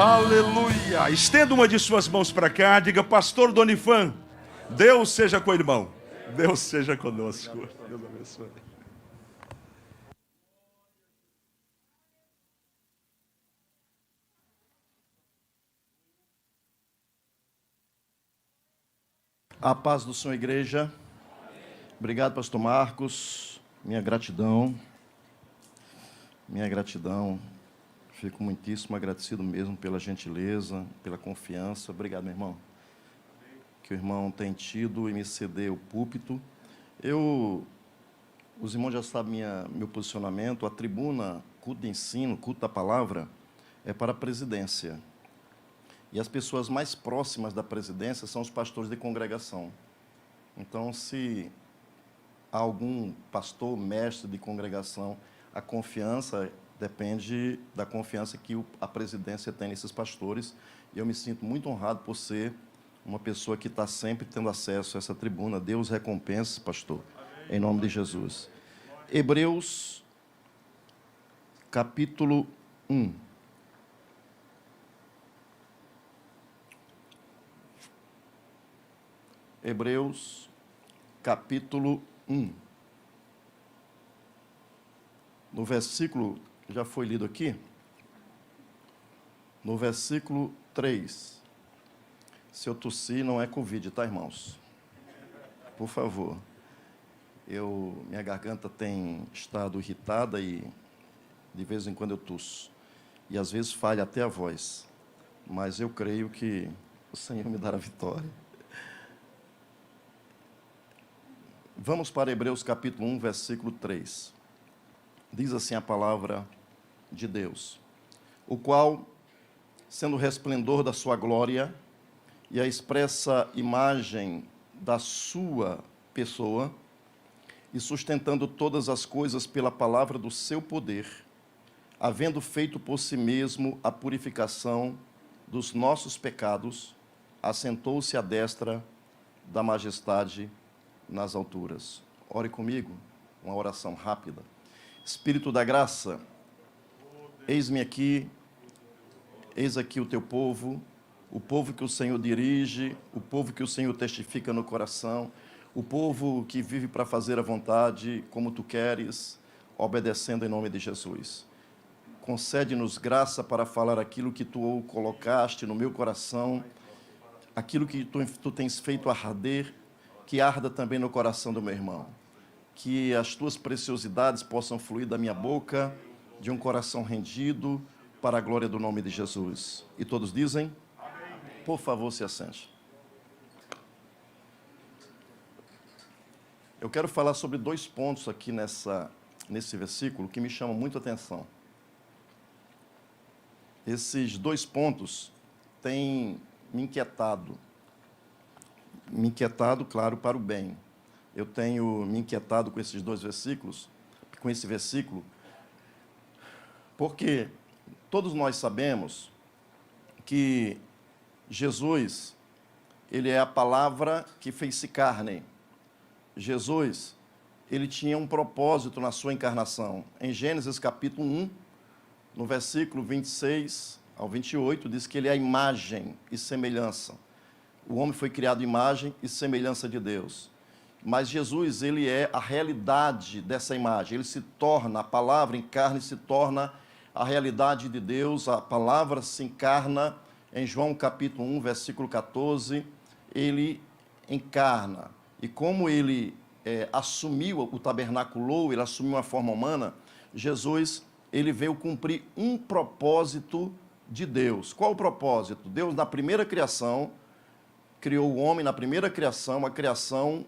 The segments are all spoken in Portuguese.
Aleluia! Estenda uma de suas mãos para cá, diga: Pastor Donifan, Deus seja com o irmão. Deus seja conosco. Deus abençoe. A paz do Senhor, igreja. Obrigado, pastor Marcos. Minha gratidão. Fico muitíssimo agradecido mesmo pela gentileza, pela confiança. Obrigado, meu irmão. Que o irmão tem tido em me ceder o púlpito. Os irmãos já sabem meu posicionamento. A tribuna, culto de ensino, culto da palavra, é para a presidência. E as pessoas mais próximas da presidência são os pastores de congregação. Então, se há algum pastor, mestre de congregação, a confiança depende da confiança que a presidência tem nesses pastores. E eu me sinto muito honrado por ser uma pessoa que está sempre tendo acesso a essa tribuna. Deus recompense, pastor, amém, em nome de Jesus. Hebreus, capítulo 1. Hebreus, capítulo 1. No versículo, já foi lido aqui, no versículo 3. Se eu tossir, não é Covid, tá, irmãos? Por favor. Minha garganta tem estado irritada e de vez em quando eu tosso. E às vezes falha até a voz. Mas eu creio que o Senhor me dará vitória. Vamos para Hebreus capítulo 1, versículo 3. Diz assim a palavra de Deus: o qual, sendo o resplendor da sua glória e a expressa imagem da sua pessoa, e sustentando todas as coisas pela palavra do seu poder, havendo feito por si mesmo a purificação dos nossos pecados, assentou-se à destra da majestade nas alturas. Ore comigo, uma oração rápida. Espírito da graça, eis-me aqui, eis aqui o teu povo, o povo que o Senhor dirige, o povo que o Senhor testifica no coração, o povo que vive para fazer a vontade como tu queres, obedecendo em nome de Jesus. Concede-nos graça para falar aquilo que tu colocaste no meu coração, aquilo que tu tens feito arder, que arda também no coração do meu irmão. Que as tuas preciosidades possam fluir da minha boca, de um coração rendido, para a glória do nome de Jesus. E todos dizem? Amém. Por favor, se assente. Eu quero falar sobre 2 pontos aqui nesse versículo que me chamam muito a atenção. Esses 2 pontos têm me inquietado, claro, para o bem. Eu tenho me inquietado com esses 2 versículos, com esse versículo, porque todos nós sabemos que Jesus, ele é a palavra que fez-se carne. Jesus, ele tinha um propósito na sua encarnação. Em Gênesis capítulo 1, no versículo 26 ao 28, diz que ele é a imagem e semelhança. O homem foi criado imagem e semelhança de Deus. Mas Jesus, ele é a realidade dessa imagem. Ele se torna, a palavra encarna e se torna a realidade de Deus. A palavra se encarna em João capítulo 1, versículo 14. Ele encarna. E como ele assumiu, o tabernaculou, ele assumiu a forma humana, Jesus, ele veio cumprir um propósito de Deus. Qual o propósito? Deus, na primeira criação, criou o homem, na primeira criação, a criação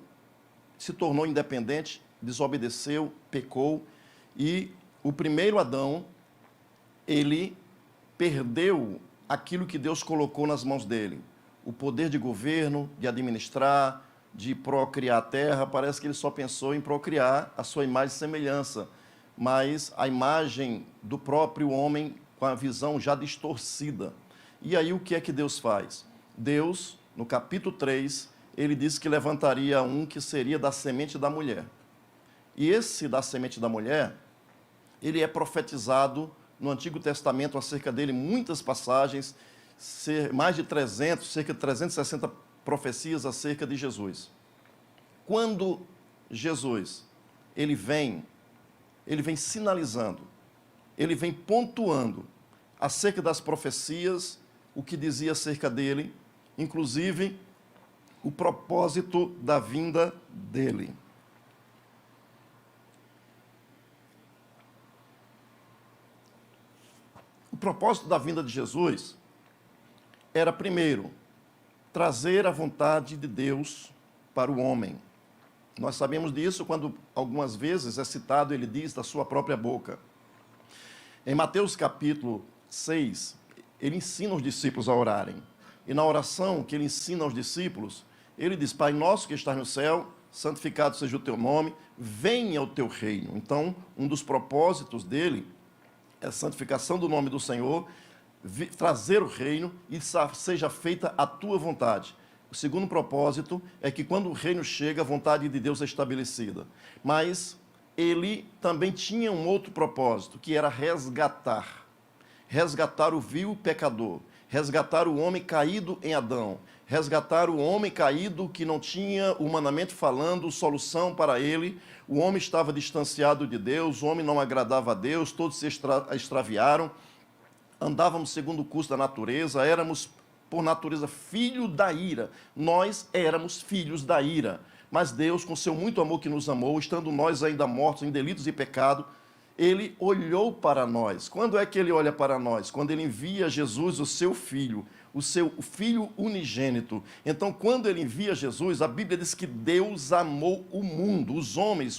se tornou independente, desobedeceu, pecou, e o primeiro Adão, ele perdeu aquilo que Deus colocou nas mãos dele. O poder de governo, de administrar, de procriar a terra. Parece que ele só pensou em procriar a sua imagem e semelhança, mas a imagem do próprio homem com a visão já distorcida. E aí o que é que Deus faz? Deus, no capítulo 3, ele disse que levantaria um que seria da semente da mulher. E esse da semente da mulher, ele é profetizado no Antigo Testamento acerca dele, muitas passagens, mais de 300, cerca de 360 profecias acerca de Jesus. Quando Jesus, ele vem sinalizando, ele vem pontuando acerca das profecias, o que dizia acerca dele, inclusive o propósito da vinda dele. O propósito da vinda de Jesus era, primeiro, trazer a vontade de Deus para o homem. Nós sabemos disso quando, algumas vezes, é citado, ele diz da sua própria boca. Em Mateus capítulo 6, ele ensina os discípulos a orarem. E na oração que ele ensina aos discípulos, ele diz: Pai nosso que estás no céu, santificado seja o teu nome, venha o teu reino. Então, um dos propósitos dele é a santificação do nome do Senhor, trazer o reino e seja feita a tua vontade. O segundo propósito é que quando o reino chega, a vontade de Deus é estabelecida. Mas ele também tinha um outro propósito, que era resgatar o vil pecador, resgatar o homem caído em Adão, resgatar o homem caído que não tinha, humanamente falando, solução para ele. O homem estava distanciado de Deus, o homem não agradava a Deus, todos se extraviaram, andávamos segundo o curso da natureza, éramos, por natureza, filho da ira. Nós éramos filhos da ira. Mas Deus, com seu muito amor que nos amou, estando nós ainda mortos em delitos e pecado, ele olhou para nós. Quando é que ele olha para nós? Quando ele envia Jesus, o seu filho, o filho unigênito. Então, quando ele envia Jesus, a Bíblia diz que Deus amou o mundo, os homens,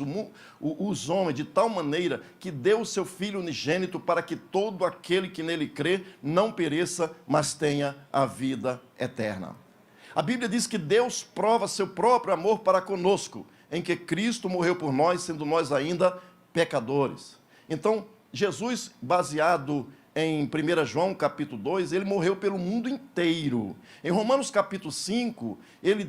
de tal maneira que deu o seu filho unigênito para que todo aquele que nele crê não pereça, mas tenha a vida eterna. A Bíblia diz que Deus prova seu próprio amor para conosco, em que Cristo morreu por nós, sendo nós ainda pecadores. Então, Jesus, baseado em 1 João capítulo 2, ele morreu pelo mundo inteiro. Em Romanos capítulo 5,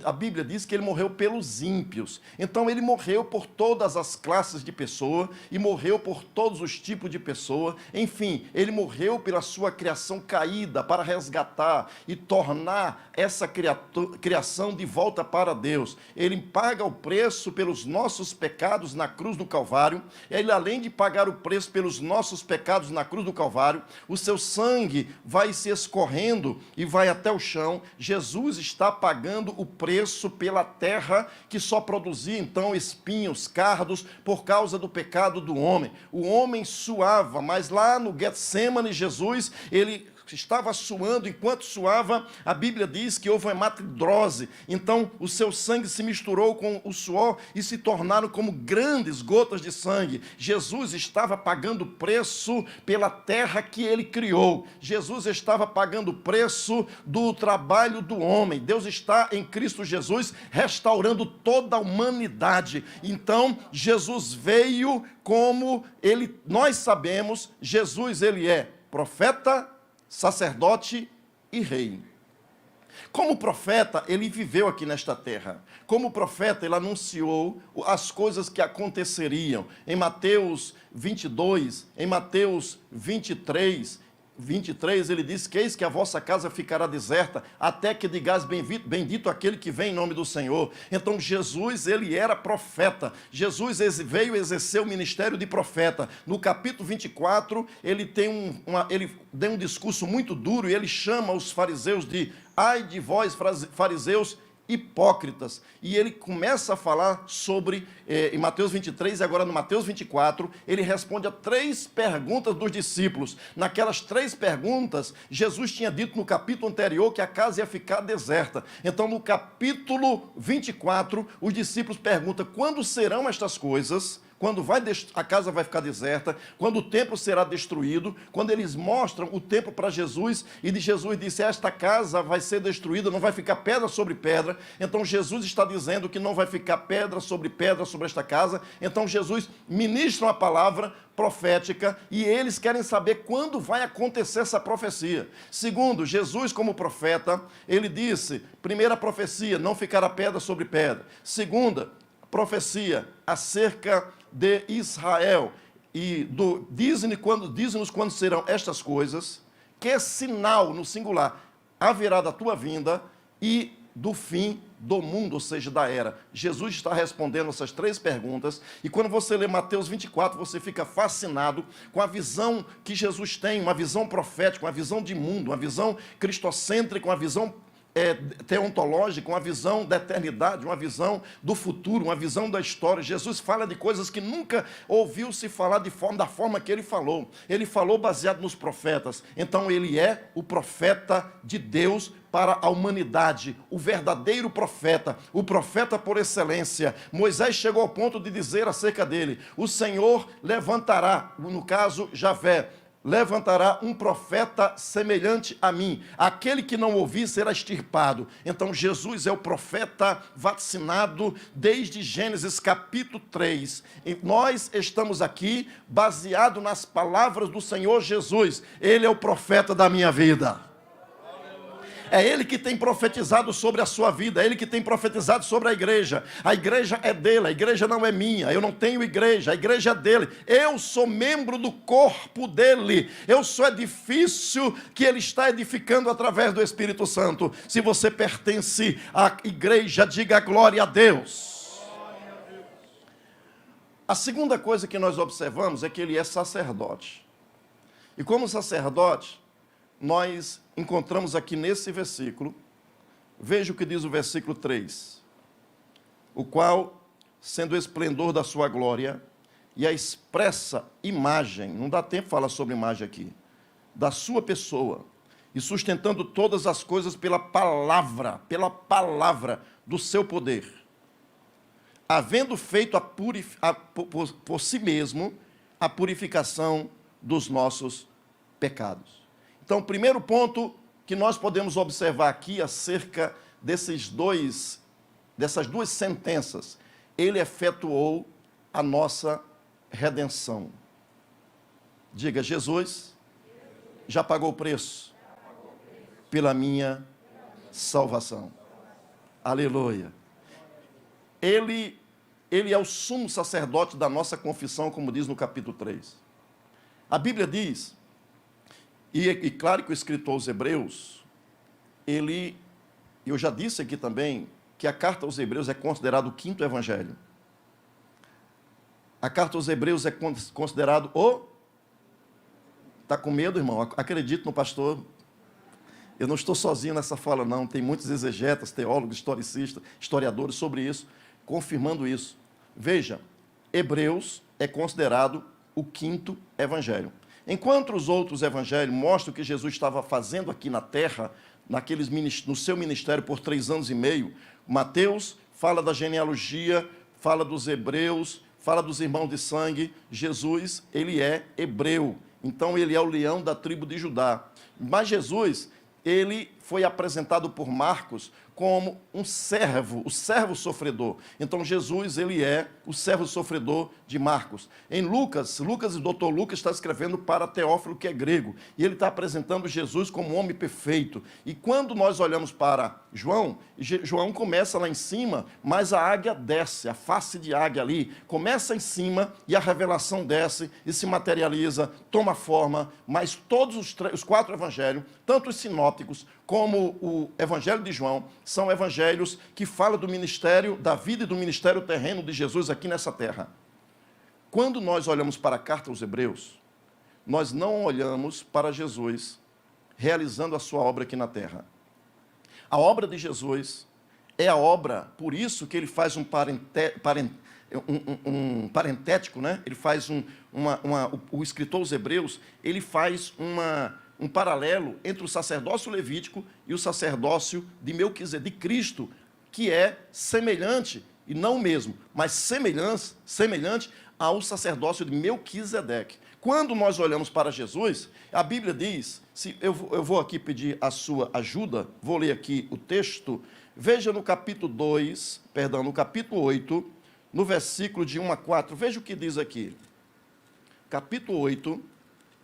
a Bíblia diz que ele morreu pelos ímpios. Então ele morreu por todas as classes de pessoa e morreu por todos os tipos de pessoa. Enfim, ele morreu pela sua criação caída para resgatar e tornar essa criação de volta para Deus. Ele paga o preço pelos nossos pecados na cruz do Calvário. Ele, além de pagar o preço pelos nossos pecados na cruz do Calvário, o seu sangue vai se escorrendo e vai até o chão. Jesus está pagando o preço pela terra que só produzia então espinhos, cardos, por causa do pecado do homem. O homem suava, mas lá no Getsêmani, Jesus, ele estava suando. Enquanto suava, a Bíblia diz que houve uma hematidrose. Então, o seu sangue se misturou com o suor e se tornaram como grandes gotas de sangue. Jesus estava pagando preço pela terra que ele criou. Jesus estava pagando o preço do trabalho do homem. Deus está em Cristo Jesus restaurando toda a humanidade. Então, Jesus veio como nós sabemos, Jesus ele é profeta, sacerdote e rei. Como profeta, ele viveu aqui nesta terra. Como profeta, ele anunciou as coisas que aconteceriam. Em Mateus 22, em Mateus 23, ele diz que eis que a vossa casa ficará deserta, até que digais bendito aquele que vem em nome do Senhor. Então Jesus, ele era profeta. Jesus veio exercer o ministério de profeta. No capítulo 24, ele deu um discurso muito duro e ele chama os fariseus de: ai de vós, fariseus hipócritas. E ele começa a falar sobre, em Mateus 23, e agora no Mateus 24, ele responde a 3 perguntas dos discípulos. Naquelas 3 perguntas, Jesus tinha dito no capítulo anterior que a casa ia ficar deserta. Então, no capítulo 24, os discípulos perguntam: quando serão estas coisas? Quando a casa vai ficar deserta, quando o templo será destruído, quando eles mostram o templo para Jesus, e de Jesus disse: esta casa vai ser destruída, não vai ficar pedra sobre pedra. Então Jesus está dizendo que não vai ficar pedra sobre esta casa. Então Jesus ministra uma palavra profética e eles querem saber quando vai acontecer essa profecia. Segundo, Jesus como profeta, ele disse: primeira profecia, não ficará pedra sobre pedra. Segunda profecia, acerca de Israel, e dize-nos quando serão estas coisas, que sinal, no singular, haverá da tua vinda e do fim do mundo, ou seja, da era. Jesus está respondendo essas três perguntas, e quando você lê Mateus 24, você fica fascinado com a visão que Jesus tem, uma visão profética, uma visão de mundo, uma visão cristocêntrica, uma visão teontológica, uma visão da eternidade, uma visão do futuro, uma visão da história. Jesus fala de coisas que nunca ouviu-se falar da forma que ele falou. Ele falou baseado nos profetas. Então ele é o profeta de Deus para a humanidade, o verdadeiro profeta, o profeta por excelência. Moisés chegou ao ponto de dizer acerca dele: o Senhor levantará, no caso Javé, levantará um profeta semelhante a mim. Aquele que não ouvir será extirpado. Então Jesus é o profeta vacinado desde Gênesis capítulo 3. E nós estamos aqui baseado nas palavras do Senhor Jesus. Ele é o profeta da minha vida. É Ele que tem profetizado sobre a sua vida, é Ele que tem profetizado sobre a igreja. A igreja é dele, a igreja não é minha, eu não tenho igreja, a igreja é dele. Eu sou membro do corpo dele, eu sou edifício que ele está edificando através do Espírito Santo. Se você pertence à igreja, diga glória a Deus. A segunda coisa que nós observamos é que ele é sacerdote. E como sacerdote, nós encontramos aqui nesse versículo, veja o que diz o versículo 3, o qual, sendo o esplendor da sua glória e a expressa imagem, não dá tempo de falar sobre imagem aqui, da sua pessoa, e sustentando todas as coisas pela palavra do seu poder, havendo feito por si mesmo a purificação dos nossos pecados. Então, o primeiro ponto que nós podemos observar aqui acerca dessas duas sentenças: ele efetuou a nossa redenção. Diga, Jesus já pagou o preço pela minha salvação. Aleluia. Ele é o sumo sacerdote da nossa confissão, como diz no capítulo 3. A Bíblia diz, e claro que o escritor aos Hebreus, eu já disse aqui também, que a carta aos Hebreus é considerado o quinto evangelho. A carta aos Hebreus é considerado Está com medo, irmão? Acredite no pastor. Eu não estou sozinho nessa fala, não. Tem muitos exegetas, teólogos, historicistas, historiadores sobre isso, confirmando isso. Veja, Hebreus é considerado o quinto evangelho. Enquanto os outros evangelhos mostram o que Jesus estava fazendo aqui na terra, no seu ministério por 3 anos e meio, Mateus fala da genealogia, fala dos hebreus, fala dos irmãos de sangue. Jesus, ele é hebreu, então ele é o leão da tribo de Judá. Mas Jesus, ele foi apresentado por Marcos como um servo, o servo sofredor. Então Jesus, ele é o servo sofredor de Marcos. Em Lucas, o doutor Lucas está escrevendo para Teófilo, que é grego, e ele está apresentando Jesus como um homem perfeito. E quando nós olhamos para João, João começa lá em cima, mas a águia desce, a face de águia ali, começa em cima e a revelação desce e se materializa, toma forma, mas todos os 4 evangelhos, tanto os sinópticos como o evangelho de João, são evangelhos que falam do ministério, da vida e do ministério terreno de Jesus aqui nessa terra. Quando nós olhamos para a carta aos Hebreus, nós não olhamos para Jesus realizando a sua obra aqui na terra. A obra de Jesus é a obra, por isso que ele faz um parentético, né? Ele faz o escritor aos Hebreus, ele faz um paralelo entre o sacerdócio levítico e o sacerdócio de Melquisedeque, de Cristo, que é semelhante, e não o mesmo, mas semelhante ao sacerdócio de Melquisedeque. Quando nós olhamos para Jesus, a Bíblia diz, eu vou aqui pedir a sua ajuda, vou ler aqui o texto, veja no capítulo 8, no versículo de 1 a 4, veja o que diz aqui. Capítulo 8,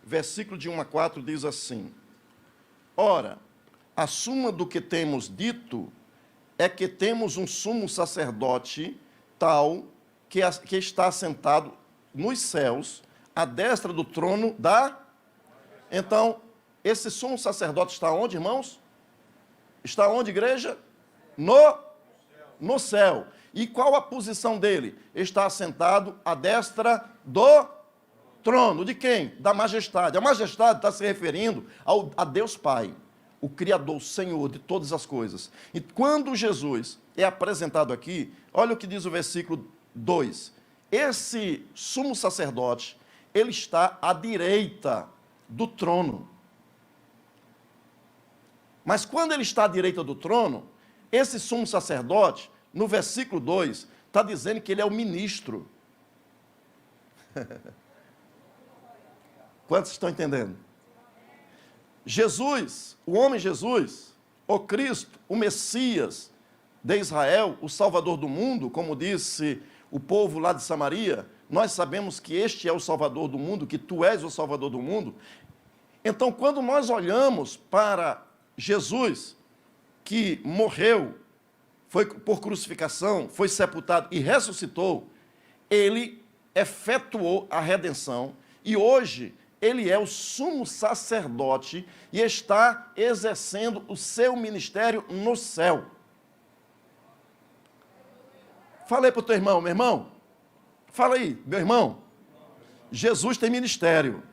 versículo de 1 a 4 diz assim: ora, a suma do que temos dito é que temos um sumo sacerdote tal que está assentado nos céus, à destra do trono da... Então, esse sumo sacerdote está onde, irmãos? Está onde, igreja? No céu. E qual a posição dele? Está assentado à destra do trono. De quem? Da majestade. A majestade está se referindo a Deus Pai, o Criador, o Senhor de todas as coisas. E quando Jesus é apresentado aqui, olha o que diz o versículo 2. Esse sumo sacerdote, ele está à direita do trono. Mas quando ele está à direita do trono, esse sumo sacerdote, no versículo 2, está dizendo que ele é o ministro. Quantos estão entendendo? Jesus, o homem Jesus, o Cristo, o Messias de Israel, o Salvador do mundo, como disse o povo lá de Samaria, nós sabemos que este é o Salvador do mundo, que tu és o Salvador do mundo. Então, quando nós olhamos para Jesus, que morreu, foi por crucificação, foi sepultado e ressuscitou, ele efetuou a redenção e hoje ele é o sumo sacerdote e está exercendo o seu ministério no céu. Fala aí para o teu irmão, meu irmão. Fala aí, meu irmão. Jesus tem ministério.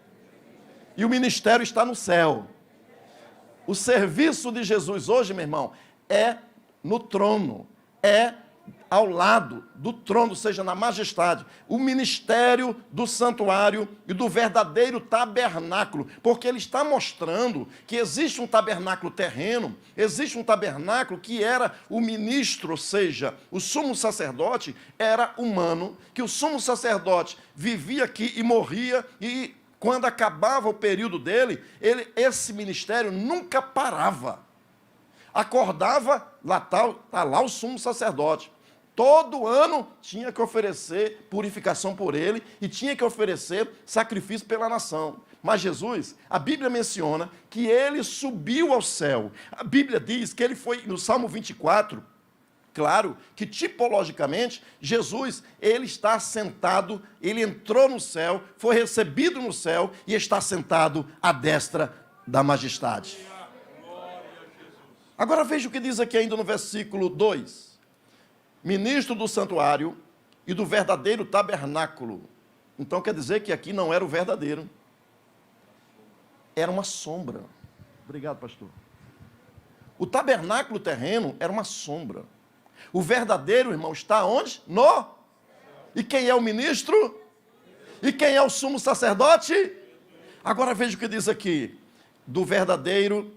E o ministério está no céu. O serviço de Jesus hoje, meu irmão, é no trono. É ao lado do trono, ou seja, na majestade. O ministério do santuário e do verdadeiro tabernáculo. Porque ele está mostrando que existe um tabernáculo terreno, existe um tabernáculo que era o ministro, ou seja, o sumo sacerdote era humano, que o sumo sacerdote vivia aqui e morria, e quando acabava o período dele, esse ministério nunca parava. Acordava, está lá o sumo sacerdote. Todo ano tinha que oferecer purificação por ele e tinha que oferecer sacrifício pela nação. Mas Jesus, a Bíblia menciona que ele subiu ao céu. A Bíblia diz que ele foi, no Salmo 24, claro que tipologicamente, Jesus, ele está sentado, ele entrou no céu, foi recebido no céu e está sentado à destra da majestade. Agora veja o que diz aqui ainda no versículo 2. Ministro do santuário e do verdadeiro tabernáculo. Então quer dizer que aqui não era o verdadeiro. Era uma sombra. Obrigado, pastor. O tabernáculo terreno era uma sombra. O verdadeiro, irmão, está onde? No. E quem é o ministro? E quem é o sumo sacerdote? Agora veja o que diz aqui. Do verdadeiro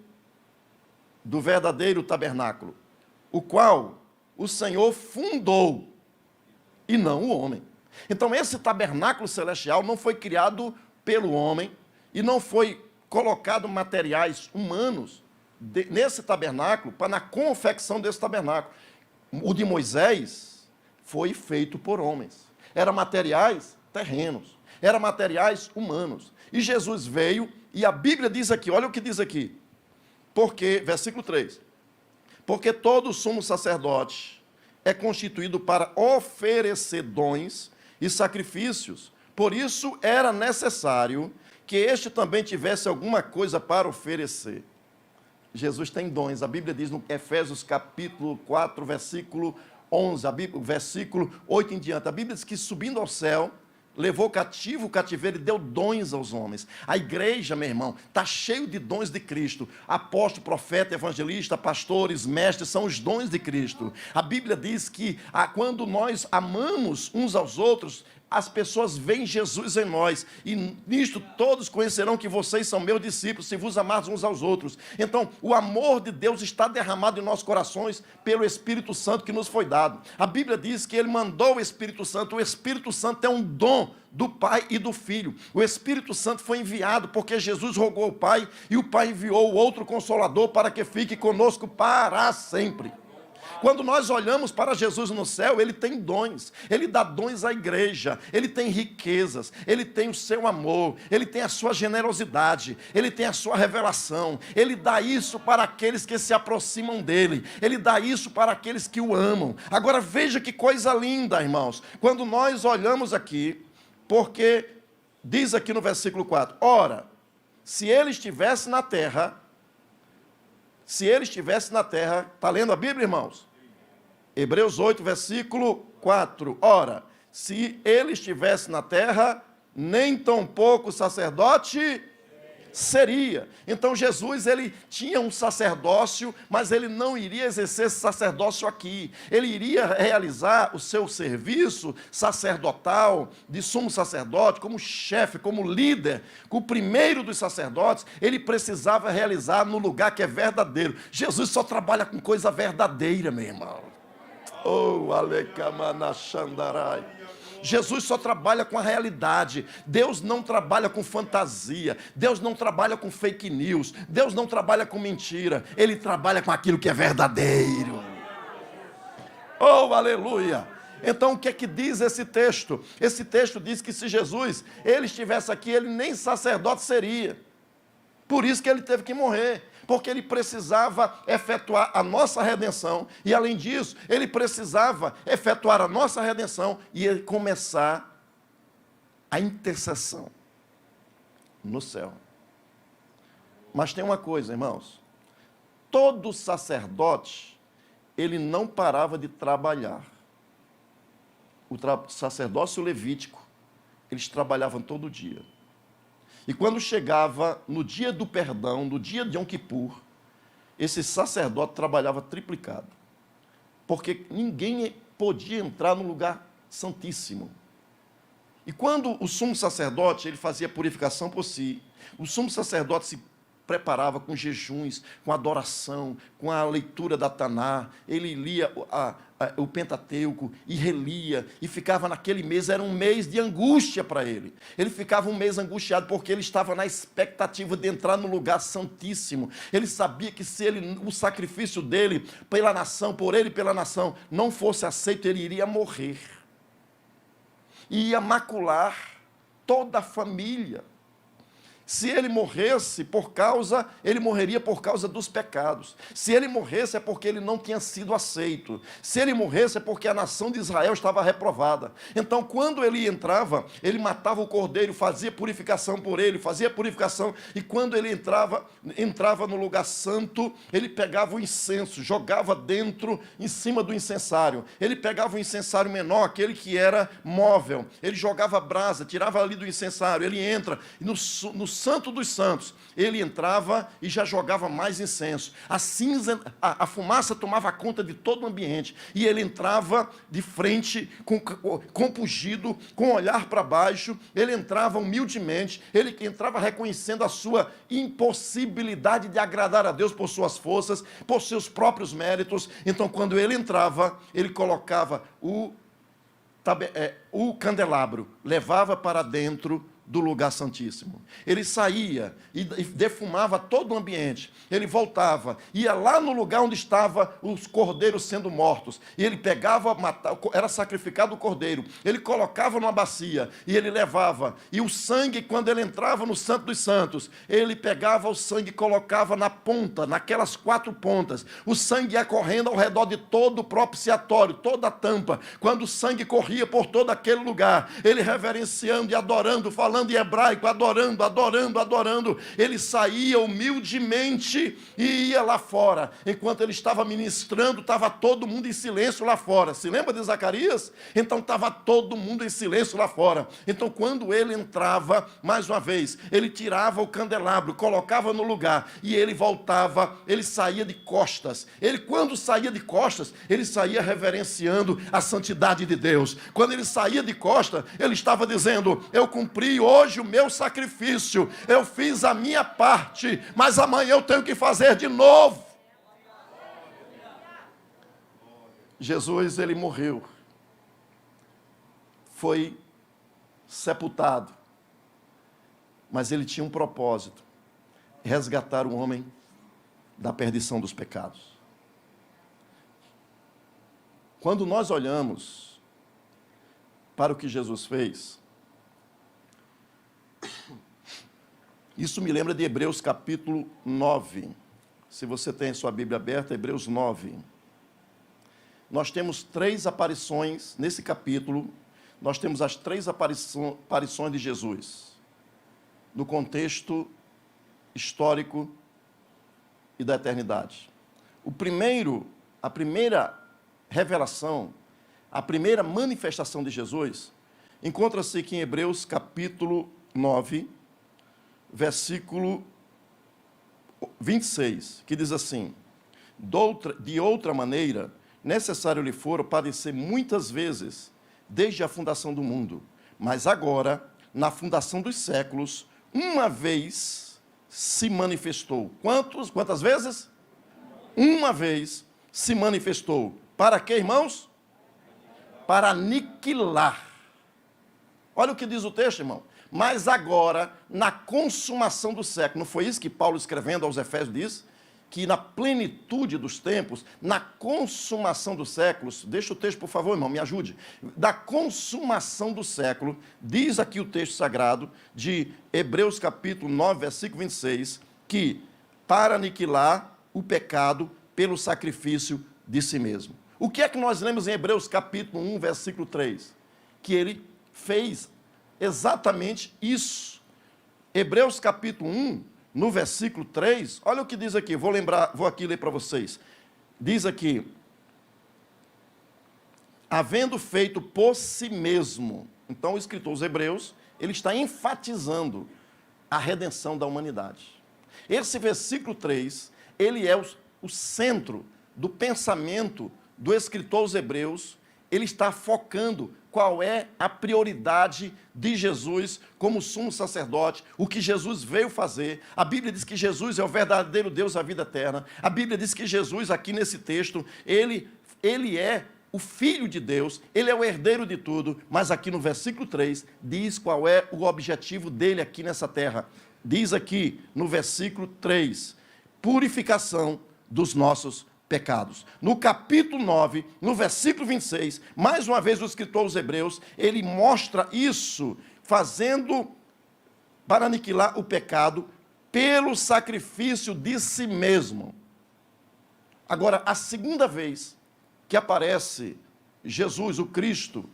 tabernáculo, o qual o Senhor fundou, e não o homem. Então, esse tabernáculo celestial não foi criado pelo homem, e não foi colocado materiais humanos nesse tabernáculo, para na confecção desse tabernáculo. O de Moisés foi feito por homens. Eram materiais terrenos, eram materiais humanos. E Jesus veio, e a Bíblia diz aqui, olha o que diz aqui, porque, versículo 3, porque todo sumo sacerdote é constituído para oferecer dons e sacrifícios, por isso era necessário que este também tivesse alguma coisa para oferecer. Jesus tem dons, a Bíblia diz no Efésios capítulo 4, versículo 11, versículo 8 em diante, a Bíblia diz que subindo ao céu, levou cativo o cativeiro e deu dons aos homens. A igreja, meu irmão, está cheio de dons de Cristo. Apóstolo, profeta, evangelista, pastores, mestres, são os dons de Cristo. A Bíblia diz que quando nós amamos uns aos outros, as pessoas veem Jesus em nós, e nisto todos conhecerão que vocês são meus discípulos, se vos amardes uns aos outros. Então, o amor de Deus está derramado em nossos corações pelo Espírito Santo que nos foi dado. A Bíblia diz que ele mandou o Espírito Santo é um dom do Pai e do Filho. O Espírito Santo foi enviado porque Jesus rogou ao Pai, e o Pai enviou o outro Consolador para que fique conosco para sempre. Quando nós olhamos para Jesus no céu, ele tem dons, ele dá dons à igreja, ele tem riquezas, ele tem o seu amor, ele tem a sua generosidade, ele tem a sua revelação, ele dá isso para aqueles que se aproximam dele, ele dá isso para aqueles que o amam. Agora veja que coisa linda, irmãos, quando nós olhamos aqui, porque diz aqui no versículo 4, ora, se ele estivesse na terra, está lendo a Bíblia, irmãos? Hebreus 8, versículo 4, ora, se ele estivesse na terra, nem tampouco sacerdote seria. Então Jesus, ele tinha um sacerdócio, mas ele não iria exercer esse sacerdócio aqui. Ele iria realizar o seu serviço sacerdotal, de sumo sacerdote, como chefe, como líder, como o primeiro dos sacerdotes, ele precisava realizar no lugar que é verdadeiro. Jesus só trabalha com coisa verdadeira, meu irmão. Oh, alecamanachandarai. Jesus só trabalha com a realidade. Deus não trabalha com fantasia. Deus não trabalha com fake news. Deus não trabalha com mentira. Ele trabalha com aquilo que é verdadeiro. Oh, aleluia! Então, o que é que diz esse texto? Esse texto diz que se Jesus, ele estivesse aqui, ele nem sacerdote seria. Por isso que ele teve que morrer. Porque ele precisava efetuar a nossa redenção, e além disso, ele precisava efetuar a nossa redenção e começar a intercessão no céu. Mas tem uma coisa, irmãos, todo sacerdote, ele não parava de trabalhar. O sacerdócio levítico, eles trabalhavam todo dia. E quando chegava no dia do perdão, no dia de Yom Kippur, esse sacerdote trabalhava triplicado. Porque ninguém podia entrar no lugar santíssimo. E quando o sumo sacerdote, ele fazia purificação por si, o sumo sacerdote se preparava com jejuns, com adoração, com a leitura da Taná, ele lia o Pentateuco e relia, e ficava naquele mês, era um mês de angústia para ele. Ele ficava um mês angustiado porque ele estava na expectativa de entrar no lugar santíssimo. Ele sabia que se o sacrifício dele pela nação, por ele e pela nação, não fosse aceito, ele iria morrer. E ia macular toda a família. Se ele morresse ele morreria por causa dos pecados. Se ele morresse é porque ele não tinha sido aceito. Se ele morresse é porque a nação de Israel estava reprovada. Então, quando ele entrava, ele matava o cordeiro, fazia purificação por ele, fazia purificação, e quando ele entrava no lugar santo, ele pegava o incenso, jogava dentro, em cima do incensário. Ele pegava o incensário menor, aquele que era móvel, ele jogava brasa, tirava ali do incensário, ele entra, e no Santo dos Santos, ele entrava e já jogava mais incenso. A cinza, a fumaça tomava conta de todo o ambiente, e ele entrava de frente, compungido, com o olhar para baixo, ele entrava humildemente, ele entrava reconhecendo a sua impossibilidade de agradar a Deus por suas forças, por seus próprios méritos. Então, quando ele entrava, ele colocava o candelabro, levava para dentro do lugar santíssimo. Ele saía e defumava todo o ambiente. Ele voltava, ia lá no lugar onde estavam os cordeiros sendo mortos. E ele pegava, era sacrificado o cordeiro. Ele colocava numa bacia e ele levava. E o sangue, quando ele entrava no Santo dos Santos, ele pegava o sangue e colocava na ponta, naquelas 4 pontas. O sangue ia correndo ao redor de todo o propiciatório, toda a tampa. Quando o sangue corria por todo aquele lugar, ele reverenciando e adorando, falando em hebraico, adorando, ele saía humildemente e ia lá fora. Enquanto ele estava ministrando, estava todo mundo em silêncio lá fora. Se lembra de Zacarias? Então estava todo mundo em silêncio lá fora. Então, quando ele entrava, mais uma vez, ele tirava o candelabro, colocava no lugar, e ele voltava, ele saía de costas. Ele, quando saía de costas, ele saía reverenciando a santidade de Deus. Quando ele saía de costas, ele estava dizendo: eu cumpri hoje o meu sacrifício, eu fiz a minha parte, mas amanhã eu tenho que fazer de novo. Jesus, ele morreu, foi sepultado, mas ele tinha um propósito: resgatar o homem da perdição dos pecados. Quando nós olhamos para o que Jesus fez, isso me lembra de Hebreus capítulo 9. Se você tem a sua Bíblia aberta, Hebreus 9. Nós temos 3 aparições, nesse capítulo, nós temos as 3 aparições de Jesus. no contexto histórico e da eternidade. A primeira revelação, a primeira manifestação de Jesus, encontra-se aqui em Hebreus capítulo 9, versículo 26, que diz assim: de outra maneira, necessário lhe fora padecer muitas vezes, desde a fundação do mundo, mas agora, na fundação dos séculos, uma vez se manifestou. Quantas vezes? Uma vez se manifestou. Para quê, irmãos? Para aniquilar. Olha o que diz o texto, irmão. Mas agora, na consumação do século, não foi isso que Paulo, escrevendo aos Efésios, diz? Que na plenitude dos tempos, na consumação dos séculos, deixa o texto, por favor, irmão, me ajude. Da consumação do século, diz aqui o texto sagrado de Hebreus capítulo 9, versículo 26, que para aniquilar o pecado pelo sacrifício de si mesmo. O que é que nós lemos em Hebreus capítulo 1, versículo 3? Que ele fez exatamente isso. Hebreus capítulo 1, no versículo 3, olha o que diz aqui, vou aqui ler para vocês. Diz aqui: havendo feito por si mesmo. Então o escritor aos Hebreus, ele está enfatizando a redenção da humanidade. Esse versículo 3, ele é o centro do pensamento do escritor aos Hebreus. Ele está focando qual é a prioridade de Jesus como sumo sacerdote, o que Jesus veio fazer. A Bíblia diz que Jesus é o verdadeiro Deus da vida eterna. A Bíblia diz que Jesus, aqui nesse texto, ele é o Filho de Deus, ele é o herdeiro de tudo, mas aqui no versículo 3, diz qual é o objetivo dele aqui nessa terra. Diz aqui no versículo 3, purificação dos nossos pecados. No capítulo 9, no versículo 26, mais uma vez o escritor aos Hebreus, ele mostra isso, fazendo para aniquilar o pecado pelo sacrifício de si mesmo. Agora, a segunda vez que aparece Jesus, o Cristo,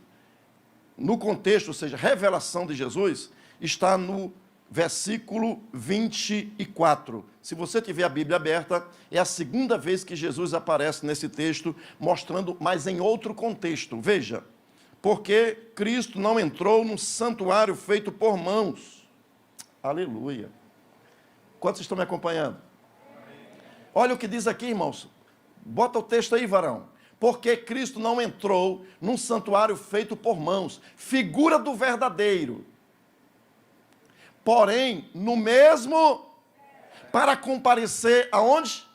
no contexto, ou seja, revelação de Jesus, está no versículo 24. Se você tiver a Bíblia aberta, é a segunda vez que Jesus aparece nesse texto, mostrando, mas em outro contexto. Veja, porque Cristo não entrou num santuário feito por mãos. Aleluia. Quantos estão me acompanhando? Olha o que diz aqui, irmãos. Bota o texto aí, varão. Porque Cristo não entrou num santuário feito por mãos, figura do verdadeiro. Porém, no mesmo, para comparecer aonde?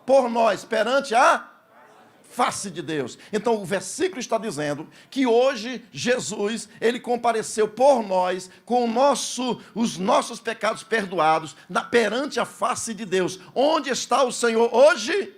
Por nós, perante a face de Deus. Então, o versículo está dizendo que hoje Jesus, ele compareceu por nós, com os nossos pecados perdoados, perante a face de Deus. Onde está o Senhor hoje?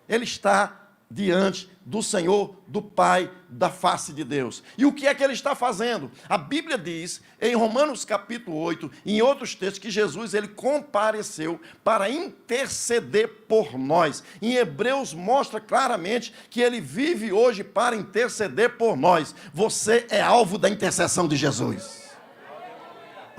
Ele está diante do Senhor, do Pai, da face de Deus. E o que é que ele está fazendo? A Bíblia diz, em Romanos capítulo 8, e em outros textos, que Jesus, ele compareceu para interceder por nós. Em Hebreus mostra claramente que ele vive hoje para interceder por nós. Você é alvo da intercessão de Jesus.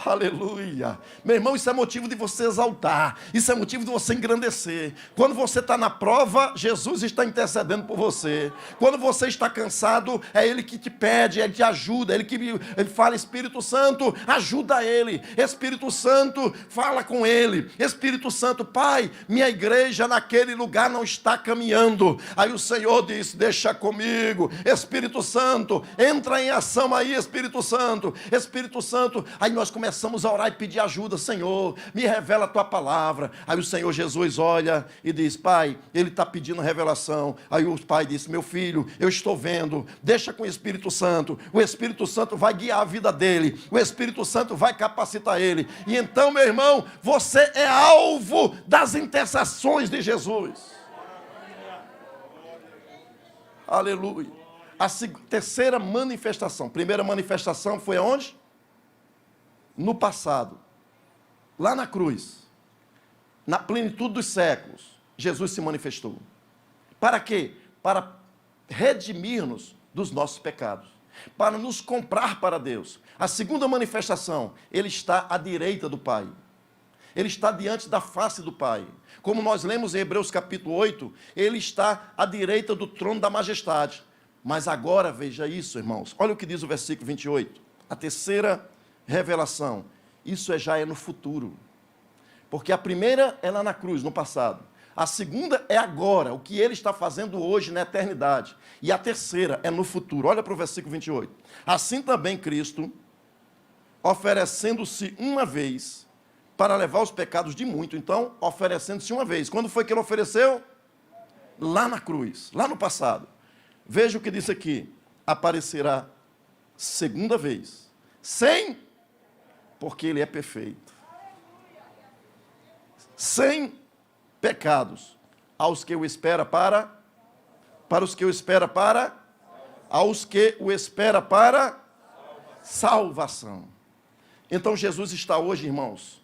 Aleluia. Meu irmão, isso é motivo de você exaltar, isso é motivo de você engrandecer. Quando você está na prova, Jesus está intercedendo por você. Quando você está cansado, é Ele que te pede, Ele te ajuda, Ele fala: Espírito Santo, ajuda Ele. Espírito Santo, fala com Ele. Espírito Santo, Pai, minha igreja naquele lugar não está caminhando. Aí o Senhor diz: deixa comigo. Espírito Santo, entra em ação aí, Espírito Santo. Espírito Santo, aí nós começamos a orar e pedir ajuda. Senhor, me revela a tua palavra. Aí o Senhor Jesus olha e diz: Pai, ele está pedindo revelação. Aí o pai disse: meu filho, eu estou vendo, deixa com o Espírito Santo vai guiar a vida dele, o Espírito Santo vai capacitar ele. E então, meu irmão, você é alvo das intercessões de Jesus. Aleluia. A terceira manifestação, primeira manifestação foi aonde? No passado, lá na cruz, na plenitude dos séculos, Jesus se manifestou. Para quê? Para redimir-nos dos nossos pecados. para nos comprar para Deus. A segunda manifestação, ele está à direita do Pai. Ele está diante da face do Pai. Como nós lemos em Hebreus capítulo 8, ele está à direita do trono da majestade. Mas agora, veja isso, irmãos. Olha o que diz o versículo 28. A terceira revelação. Isso já é no futuro. Porque a primeira é lá na cruz, no passado. A segunda é agora, o que ele está fazendo hoje na eternidade. E a terceira é no futuro. Olha para o versículo 28. Assim também Cristo, oferecendo-se uma vez para levar os pecados de muito. Então, oferecendo-se uma vez. Quando foi que ele ofereceu? Lá na cruz, lá no passado. Veja o que diz aqui. Aparecerá segunda vez. Sem, porque ele é perfeito. Sem pecados. Aos que o espera para os que o espera aos que o espera para salvação. Então, Jesus está hoje, irmãos,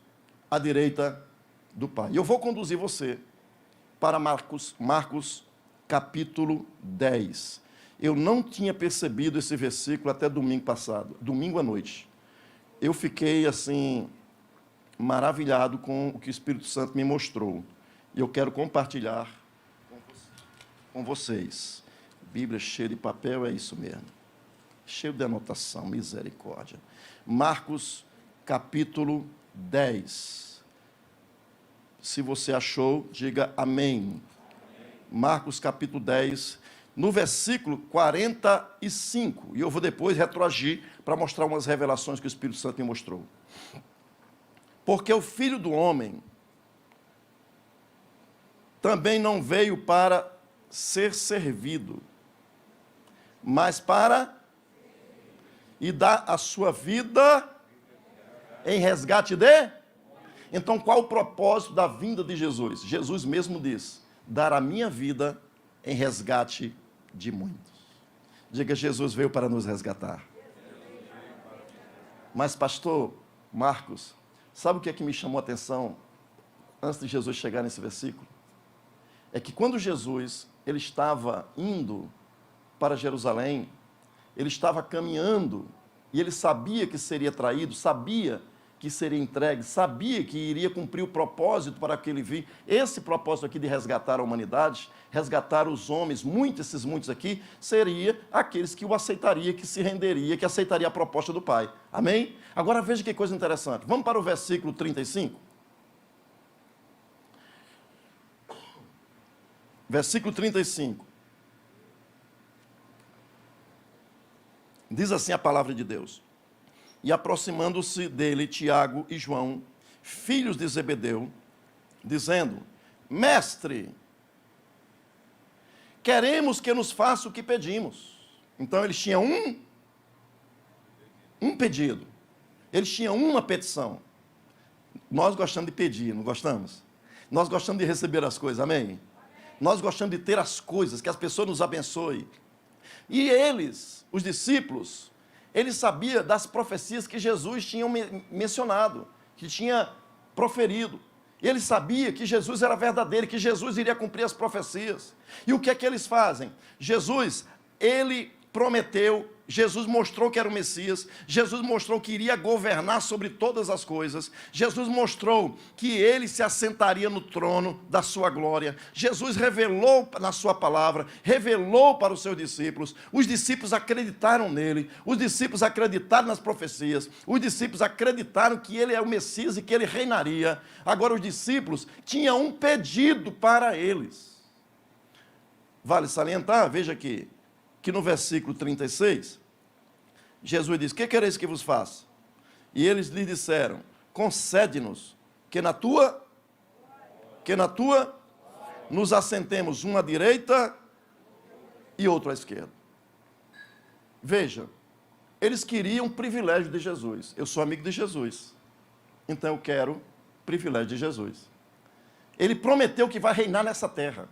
à direita do Pai. E eu vou conduzir você para Marcos capítulo 10. Eu não tinha percebido esse versículo até domingo passado, domingo à noite. Eu fiquei, assim, maravilhado com o que o Espírito Santo me mostrou. E eu quero compartilhar com vocês. Bíblia cheia de papel, é isso mesmo. Cheio de anotação, misericórdia. Marcos capítulo 10. Se você achou, diga amém. Marcos capítulo 10, no versículo 45. E eu vou depois retroagir para mostrar umas revelações que o Espírito Santo me mostrou. Porque o Filho do Homem também não veio para ser servido, mas para e dar a sua vida em resgate de... Então, qual o propósito da vinda de Jesus? Jesus mesmo diz, dar a minha vida em resgate de muitos. Diga, Jesus veio para nos resgatar. Mas, pastor Marcos, sabe o que é que me chamou a atenção antes de Jesus chegar nesse versículo? É que quando Jesus ele estava indo para Jerusalém, ele estava caminhando e ele sabia que seria traído, sabia que seria entregue, sabia que iria cumprir o propósito para que ele vir. Esse propósito aqui de resgatar a humanidade, resgatar os homens, esses muitos aqui, seria aqueles que o aceitaria, que se renderia, que aceitaria a proposta do Pai. Amém? Agora veja que coisa interessante. Vamos para o versículo 35. Versículo 35. Diz assim a palavra de Deus. E aproximando-se dele Tiago e João, filhos de Zebedeu, dizendo, Mestre, queremos que nos faça o que pedimos. Então eles tinham um pedido. Eles tinham uma petição. Nós gostamos de pedir, não gostamos? Nós gostamos de receber as coisas, amém? Nós gostamos de ter as coisas, que as pessoas nos abençoem. E eles, os discípulos, eles sabiam das profecias que Jesus tinha mencionado, que tinha proferido. Ele sabia que Jesus era verdadeiro, que Jesus iria cumprir as profecias. E o que é que eles fazem? Jesus, ele prometeu, Jesus mostrou que era o Messias, Jesus mostrou que iria governar sobre todas as coisas, Jesus mostrou que ele se assentaria no trono da sua glória, Jesus revelou na sua palavra, revelou para os seus discípulos, os discípulos acreditaram nele, os discípulos acreditaram nas profecias, os discípulos acreditaram que ele é o Messias e que ele reinaria. Agora os discípulos tinham um pedido para eles. Vale salientar, veja aqui, que no versículo 36, Jesus diz, que quereis que vos faça? E eles lhe disseram, concede-nos que na tua nos assentemos um à direita e outro à esquerda. Veja, eles queriam o privilégio de Jesus. Eu sou amigo de Jesus, então eu quero o privilégio de Jesus. Ele prometeu que vai reinar nessa terra.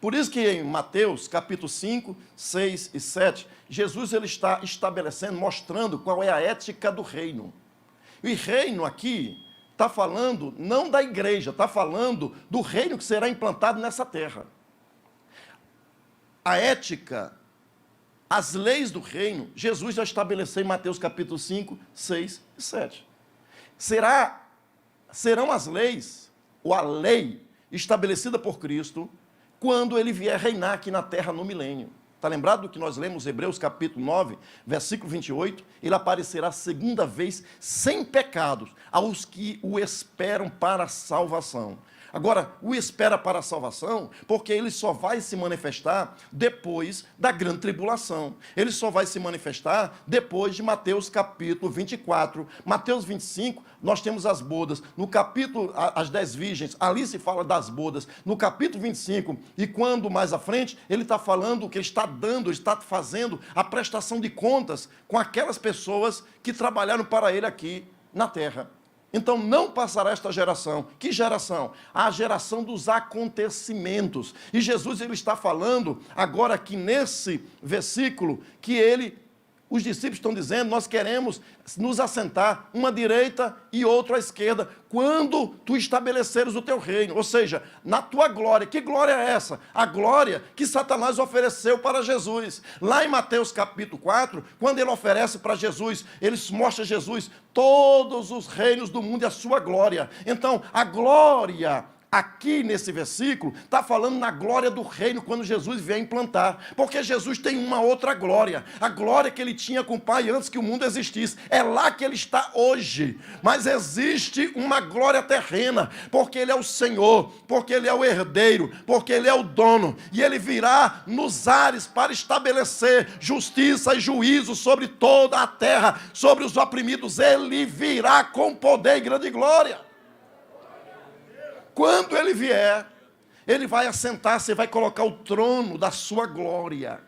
Por isso que em Mateus, capítulo 5, 6 e 7, Jesus ele está estabelecendo, mostrando qual é a ética do reino. E reino aqui está falando não da igreja, está falando do reino que será implantado nessa terra. A ética as leis do reino, Jesus já estabeleceu em Mateus capítulo 5, 6 e 7. Serão as leis, ou a lei estabelecida por Cristo, quando ele vier reinar aqui na terra no milênio. Está lembrado do que nós lemos, Hebreus capítulo 9, versículo 28? Ele aparecerá segunda vez sem pecados aos que o esperam para a salvação. Agora, o espera para a salvação, porque ele só vai se manifestar depois da grande tribulação. Ele só vai se manifestar depois de Mateus capítulo 24. Mateus 25, nós temos as bodas. No capítulo, as 10 virgens, ali se fala das bodas. No capítulo 25, e quando mais à frente, ele está falando que ele está dando, ele está fazendo a prestação de contas com aquelas pessoas que trabalharam para ele aqui na terra. Então não passará esta geração. Que geração? A geração dos acontecimentos. E Jesus ele está falando agora aqui nesse versículo que os discípulos estão dizendo, nós queremos nos assentar uma à direita e outra à esquerda, quando tu estabeleceres o teu reino, ou seja, na tua glória. Que glória é essa? A glória que Satanás ofereceu para Jesus. Lá em Mateus capítulo 4, quando ele oferece para Jesus, ele mostra a Jesus todos os reinos do mundo e a sua glória. Então, a glória aqui nesse versículo, está falando na glória do reino, quando Jesus vier implantar. Porque Jesus tem uma outra glória. A glória que ele tinha com o Pai antes que o mundo existisse. É lá que ele está hoje. Mas existe uma glória terrena, porque ele é o Senhor, porque ele é o herdeiro, porque ele é o dono. E ele virá nos ares para estabelecer justiça e juízo sobre toda a terra, sobre os oprimidos. Ele virá com poder e grande glória. Quando ele vier, ele vai assentar-se e vai colocar o trono da sua glória.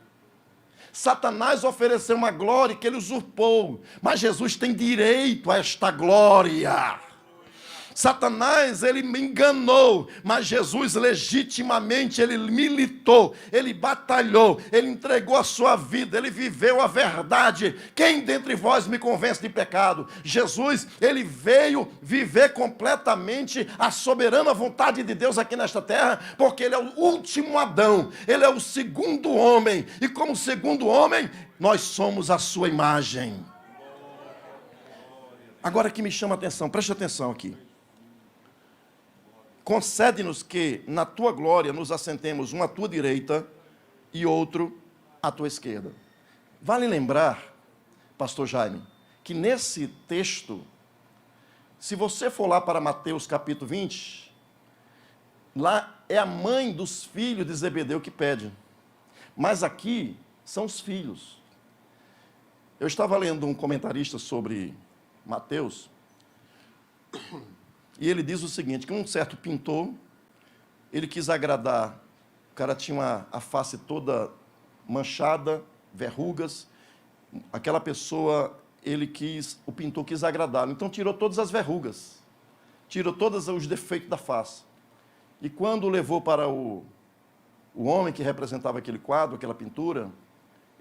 Satanás ofereceu uma glória que ele usurpou, mas Jesus tem direito a esta glória. Satanás, ele me enganou, mas Jesus legitimamente, ele militou, ele batalhou, ele entregou a sua vida, ele viveu a verdade. Quem dentre vós me convence de pecado? Jesus, ele veio viver completamente a soberana vontade de Deus aqui nesta terra, porque ele é o último Adão, ele é o segundo homem, e como segundo homem, nós somos a sua imagem. Agora que me chama a atenção, preste atenção aqui. Concede-nos que, na tua glória, nos assentemos um à tua direita e outro à tua esquerda. Vale lembrar, pastor Jaime, que nesse texto, se você for lá para Mateus capítulo 20, lá é a mãe dos filhos de Zebedeu que pede. Mas aqui são os filhos. Eu estava lendo um comentarista sobre Mateus, e ele diz o seguinte, que um certo pintor, ele quis agradar, o cara tinha a face toda manchada, verrugas, aquela pessoa, o pintor quis agradá-lo, então tirou todas as verrugas, tirou todos os defeitos da face. E quando levou para o homem que representava aquele quadro, aquela pintura,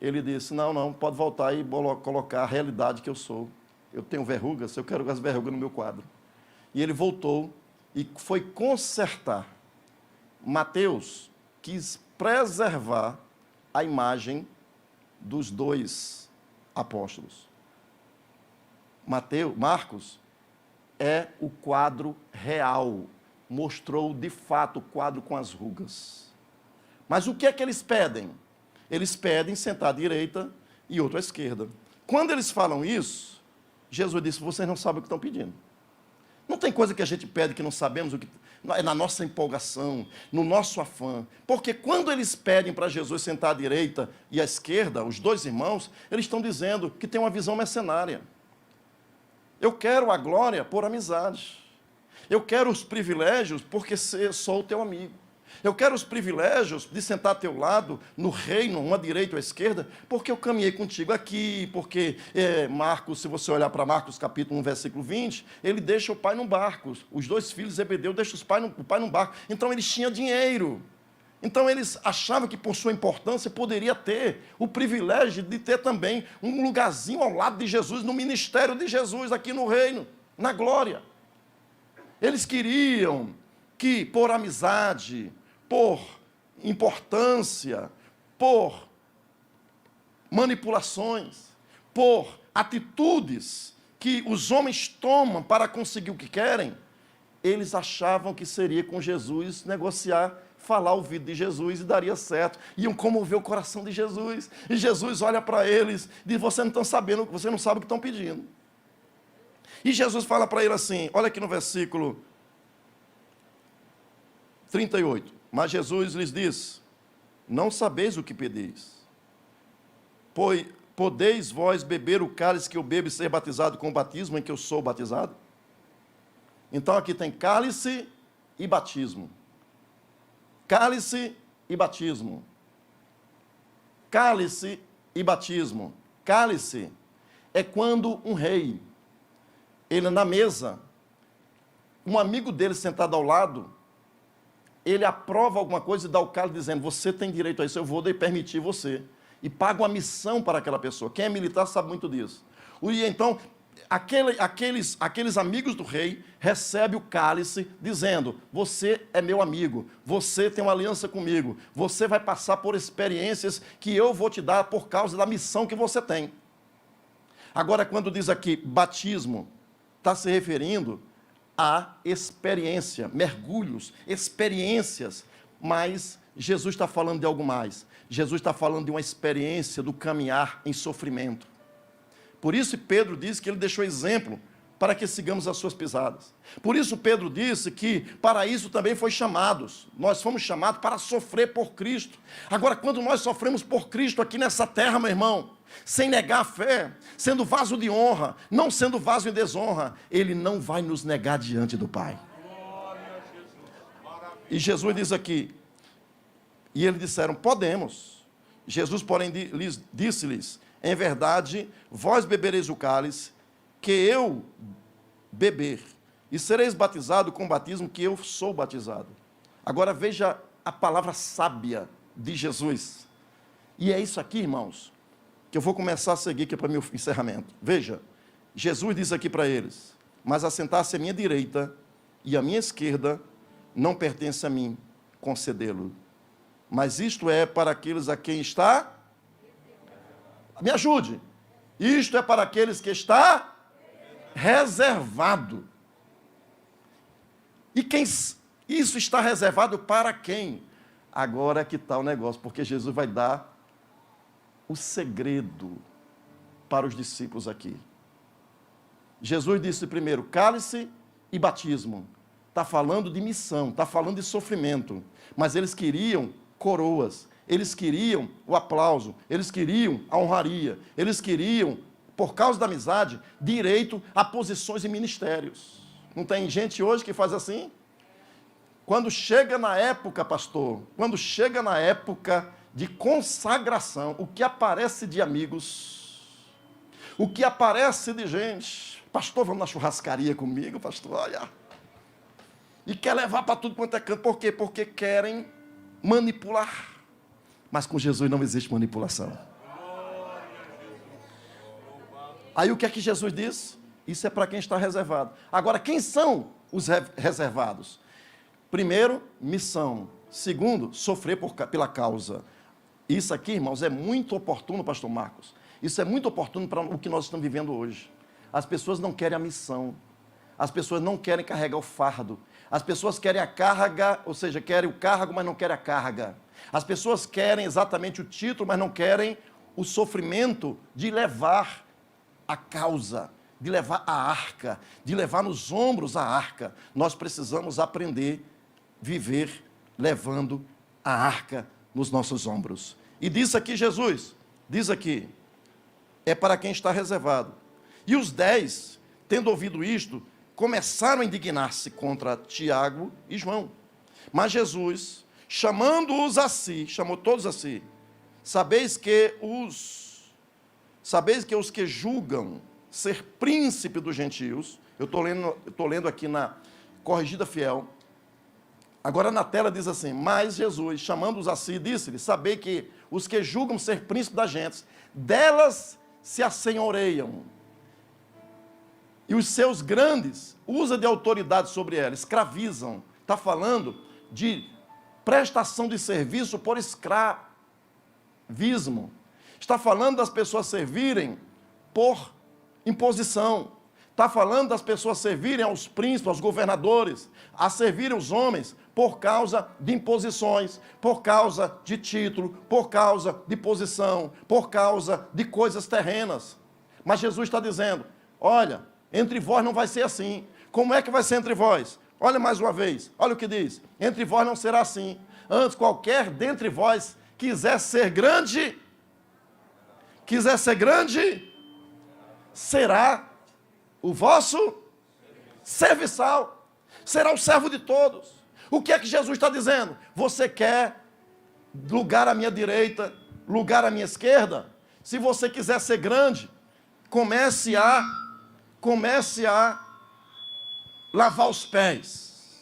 ele disse, não, pode voltar e colocar a realidade que eu sou. Eu tenho verrugas, eu quero as verrugas no meu quadro. E ele voltou e foi consertar. Mateus quis preservar a imagem dos dois apóstolos. Marcos é o quadro real, mostrou de fato o quadro com as rugas. Mas o que é que eles pedem? Eles pedem sentar à direita e outro à esquerda. Quando eles falam isso, Jesus disse, vocês não sabem o que estão pedindo. Não tem coisa que a gente pede que não sabemos o que... É na nossa empolgação, no nosso afã. Porque quando eles pedem para Jesus sentar à direita e à esquerda, os dois irmãos, eles estão dizendo que tem uma visão mercenária. Eu quero a glória por amizade. Eu quero os privilégios porque sou o teu amigo. Eu quero os privilégios de sentar ao teu lado, no reino, uma direita ou esquerda, porque eu caminhei contigo aqui, porque Marcos, se você olhar para Marcos capítulo 1, versículo 20, ele deixa o pai num barco, os dois filhos de Zebedeu deixam o pai num barco, então eles tinham dinheiro. Então eles achavam que por sua importância poderia ter o privilégio de ter também um lugarzinho ao lado de Jesus, no ministério de Jesus aqui no reino, na glória. Eles queriam que por amizade, por importância, por manipulações, por atitudes que os homens tomam para conseguir o que querem, eles achavam que seria com Jesus negociar, falar ao ouvido de Jesus e daria certo. Iam comover o coração de Jesus. E Jesus olha para eles e diz, vocês não estão sabendo, você não sabe o que estão pedindo. E Jesus fala para ele assim, olha aqui no versículo 38. Mas Jesus lhes disse, não sabeis o que pedeis. Pois podeis vós beber o cálice que eu bebo e ser batizado com o batismo em que eu sou batizado? Então aqui tem cálice e batismo. Cálice e batismo. Cálice e batismo. Cálice é quando um rei, ele na mesa, um amigo dele sentado ao lado, ele aprova alguma coisa e dá o cálice dizendo, você tem direito a isso, eu vou permitir você. E paga uma missão para aquela pessoa. Quem é militar sabe muito disso. E então, aqueles amigos do rei recebem o cálice dizendo, você é meu amigo, você tem uma aliança comigo, você vai passar por experiências que eu vou te dar por causa da missão que você tem. Agora, quando diz aqui batismo, está se referindo a experiência, mergulhos, experiências, mas Jesus está falando de algo mais. Jesus está falando de uma experiência do caminhar em sofrimento. Por isso Pedro diz que ele deixou exemplo para que sigamos as suas pisadas. Por isso Pedro disse que para isso também foi chamados. Nós fomos chamados para sofrer por Cristo. Agora, quando nós sofremos por Cristo aqui nessa terra, meu irmão, sem negar a fé, sendo vaso de honra, não sendo vaso em desonra, Ele não vai nos negar diante do Pai. E Jesus diz aqui, e eles disseram, podemos. Jesus, porém, disse-lhes, em verdade, vós bebereis o cálice que eu beber, e sereis batizados com o batismo que eu sou batizado. Agora veja a palavra sábia de Jesus. E é isso aqui, irmãos, que eu vou começar a seguir aqui para o meu encerramento. Veja, Jesus diz aqui para eles, mas assentar-se à minha direita e à minha esquerda não pertence a mim concedê-lo. Mas isto é para aqueles a quem está... Me ajude. Isto é para aqueles que está reservado. E quem isso está reservado para quem? Agora é que está o negócio, porque Jesus vai dar o segredo para os discípulos aqui. Jesus disse primeiro, cálice e batismo. Está falando de missão, está falando de sofrimento. Mas eles queriam coroas, eles queriam o aplauso, eles queriam a honraria, eles queriam, por causa da amizade, direito a posições e ministérios. Não tem gente hoje que faz assim? Quando chega na época, pastor, quando chega na época de consagração, o que aparece de amigos, o que aparece de gente, pastor, vamos na churrascaria comigo, pastor, olha, e quer levar para tudo quanto é canto, por quê? Porque querem manipular. Mas com Jesus não existe manipulação. Aí o que é que Jesus diz? Isso é para quem está reservado. Agora, quem são os reservados? Primeiro, missão. Segundo, sofrer pela causa. Isso aqui, irmãos, é muito oportuno, pastor Marcos. Isso é muito oportuno para o que nós estamos vivendo hoje. As pessoas não querem a missão. As pessoas não querem carregar o fardo. As pessoas querem a carga, ou seja, querem o cargo, mas não querem a carga. As pessoas querem exatamente o título, mas não querem o sofrimento de levar a causa, de levar a arca, de levar nos ombros a arca. Nós precisamos aprender a viver levando a arca nos nossos ombros. E diz aqui Jesus, diz aqui, é para quem está reservado. E os 10, tendo ouvido isto, começaram a indignar-se contra Tiago e João. Mas Jesus, chamando-os a si, chamou todos a si, sabeis que os que julgam ser príncipe dos gentios, eu estou lendo aqui na Corrigida Fiel, agora na tela diz assim, mas Jesus, chamando-os a si, disse-lhes, sabei que os que julgam ser príncipe das gentes, delas se assenhoreiam, e os seus grandes usam de autoridade sobre ela, escravizam. Está falando de prestação de serviço por escravismo. Está falando das pessoas servirem por imposição. Está falando das pessoas servirem aos príncipes, aos governadores, a servirem os homens por causa de imposições, por causa de título, por causa de posição, por causa de coisas terrenas. Mas Jesus está dizendo, olha, entre vós não vai ser assim. Como é que vai ser entre vós? Olha mais uma vez, olha o que diz. Entre vós não será assim. Antes, qualquer dentre vós quiser ser grande, será o vosso serviçal. Será o servo de todos. O que é que Jesus está dizendo? Você quer lugar à minha direita, lugar à minha esquerda? Se você quiser ser grande, comece a lavar os pés.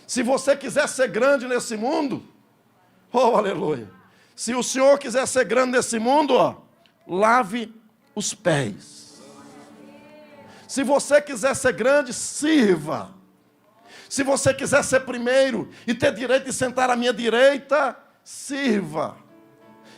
Se você quiser ser grande nesse mundo, oh, aleluia. Se o Senhor quiser ser grande nesse mundo, ó, lave os pés. Se você quiser ser grande, sirva. Se você quiser ser primeiro e ter direito de sentar à minha direita, sirva.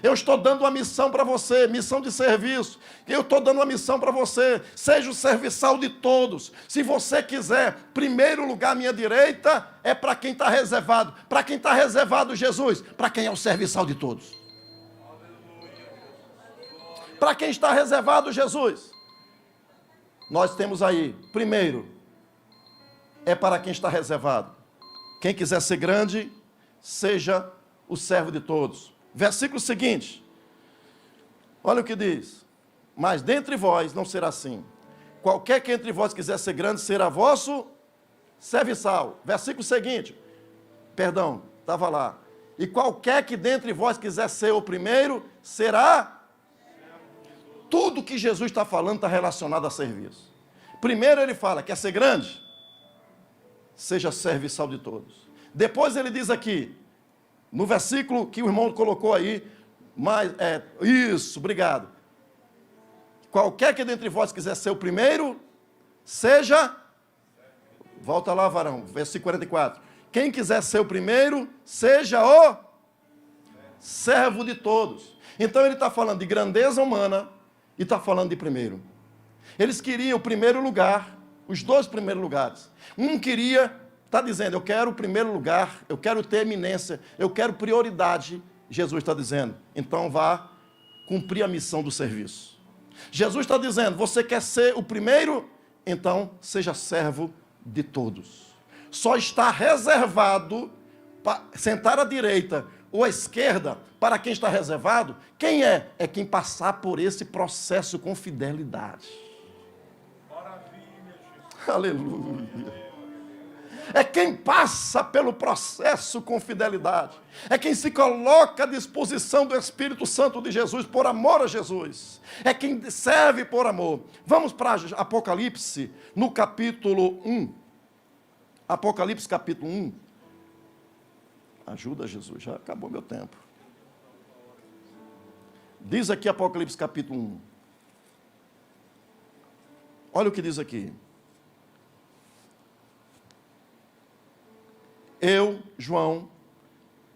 Eu estou dando uma missão para você, missão de serviço. Eu estou dando uma missão para você. Seja o serviçal de todos. Se você quiser primeiro lugar à minha direita, é para quem está reservado. Para quem está reservado, Jesus? Para quem é o serviçal de todos. Para quem está reservado, Jesus? Nós temos aí, primeiro, é para quem está reservado. Quem quiser ser grande, seja o servo de todos. Versículo seguinte, olha o que diz. Mas dentre vós não será assim. Qualquer que entre vós quiser ser grande, será vosso serviçal. Versículo seguinte, perdão, estava lá. E qualquer que dentre vós quiser ser o primeiro, será... Tudo que Jesus está falando está relacionado a serviço. Primeiro ele fala, quer ser grande? Seja serviçal de todos. Depois ele diz aqui, no versículo que o irmão colocou aí, isso, obrigado. Qualquer que dentre vós quiser ser o primeiro, seja... Volta lá, varão, versículo 44. Quem quiser ser o primeiro, seja o servo de todos. Então ele está falando de grandeza humana e está falando de primeiro. Eles queriam o primeiro lugar, os dois primeiros lugares. Um queria, está dizendo, eu quero o primeiro lugar, eu quero ter eminência, eu quero prioridade. Jesus está dizendo, então vá cumprir a missão do serviço. Jesus está dizendo, você quer ser o primeiro? Então seja servo de todos. Só está reservado para sentar à direita ou à esquerda para quem está reservado. Quem é? É quem passar por esse processo com fidelidade. Aleluia. É quem passa pelo processo com fidelidade. É quem se coloca à disposição do Espírito Santo de Jesus por amor a Jesus. É quem serve por amor. Vamos para Apocalipse, no capítulo 1. Apocalipse, capítulo 1. Ajuda, Jesus, já acabou meu tempo. Diz aqui Apocalipse, capítulo 1. Olha o que diz aqui. Eu, João,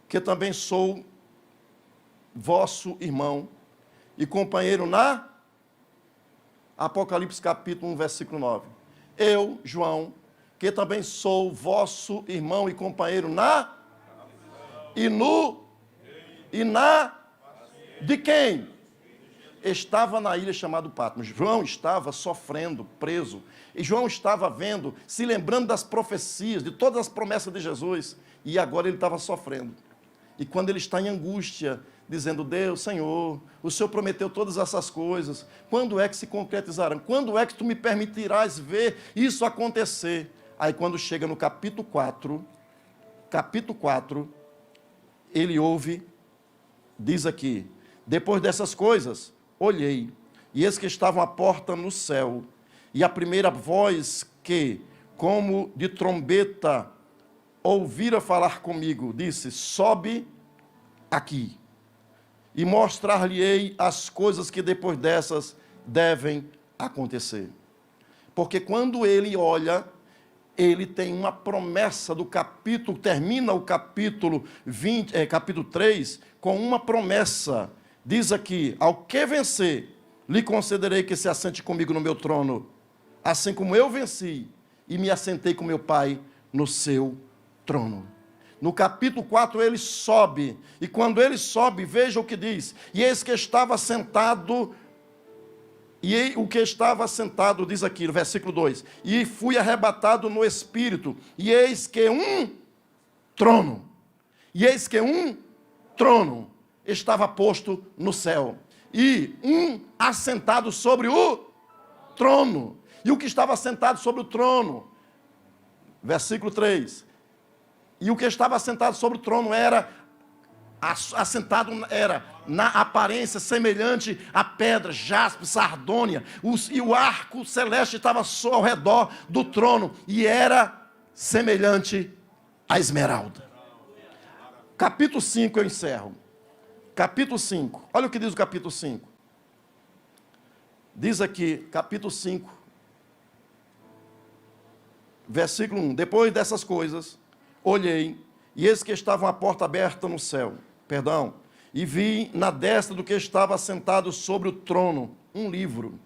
que também sou vosso irmão e companheiro na... Apocalipse capítulo 1, versículo 9. Eu, João, que também sou vosso irmão e companheiro na... De quem? Estava na ilha chamada Patmos. João estava sofrendo, preso. E João estava vendo, se lembrando das profecias, de todas as promessas de Jesus. E agora ele estava sofrendo. E quando ele está em angústia, dizendo, Deus, Senhor, o Senhor prometeu todas essas coisas. Quando é que se concretizarão? Quando é que tu me permitirás ver isso acontecer? Aí quando chega no capítulo 4, ele ouve, diz aqui, depois dessas coisas, olhei, e eis que estava uma porta no céu, e a primeira voz que, como de trombeta, ouvira falar comigo, disse, sobe aqui, e mostrar-lhe-ei as coisas que depois dessas devem acontecer. Porque quando ele olha, ele tem uma promessa do capítulo, termina o capítulo 3 com uma promessa Diz aqui: ao que vencer, lhe concederei que se assente comigo no meu trono, assim como eu venci e me assentei com meu Pai no seu trono. No capítulo 4 ele sobe, e quando ele sobe, veja o que diz: e eis que estava sentado, o que estava sentado, diz aqui no versículo 2, e fui arrebatado no Espírito, e eis que um trono estava posto no céu, e um assentado sobre o trono. E o que estava sentado sobre o trono, versículo 3, e o que estava assentado sobre o trono era na aparência semelhante a pedra, jaspe, sardônia, e o arco celeste estava só ao redor do trono, e era semelhante a esmeralda. Capítulo 5 eu encerro. Capítulo 5, olha o que diz o capítulo 5. Diz aqui, capítulo 5, versículo 1. Depois dessas coisas, olhei, e eis que estava uma porta aberta no céu, e vi na destra do que estava sentado sobre o trono um livro,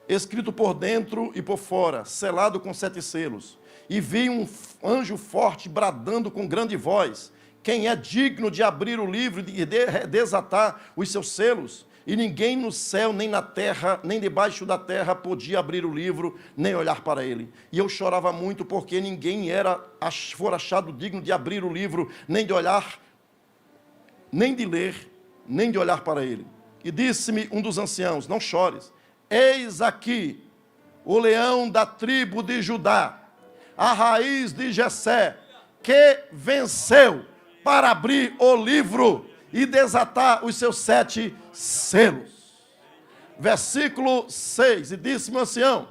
escrito por dentro e por fora, selado com 7 selos. E vi um anjo forte bradando com grande voz: quem é digno de abrir o livro e de desatar os seus selos? E ninguém no céu, nem na terra, nem debaixo da terra podia abrir o livro, nem olhar para ele. E eu chorava muito, porque ninguém fora achado digno de abrir o livro, nem de olhar, nem de ler, nem de olhar para ele. E disse-me um dos anciãos: não chores, eis aqui o leão da tribo de Judá, a raiz de Jessé, que venceu para abrir o livro e desatar os seus 7 selos. Versículo 6, e disse-me o ancião: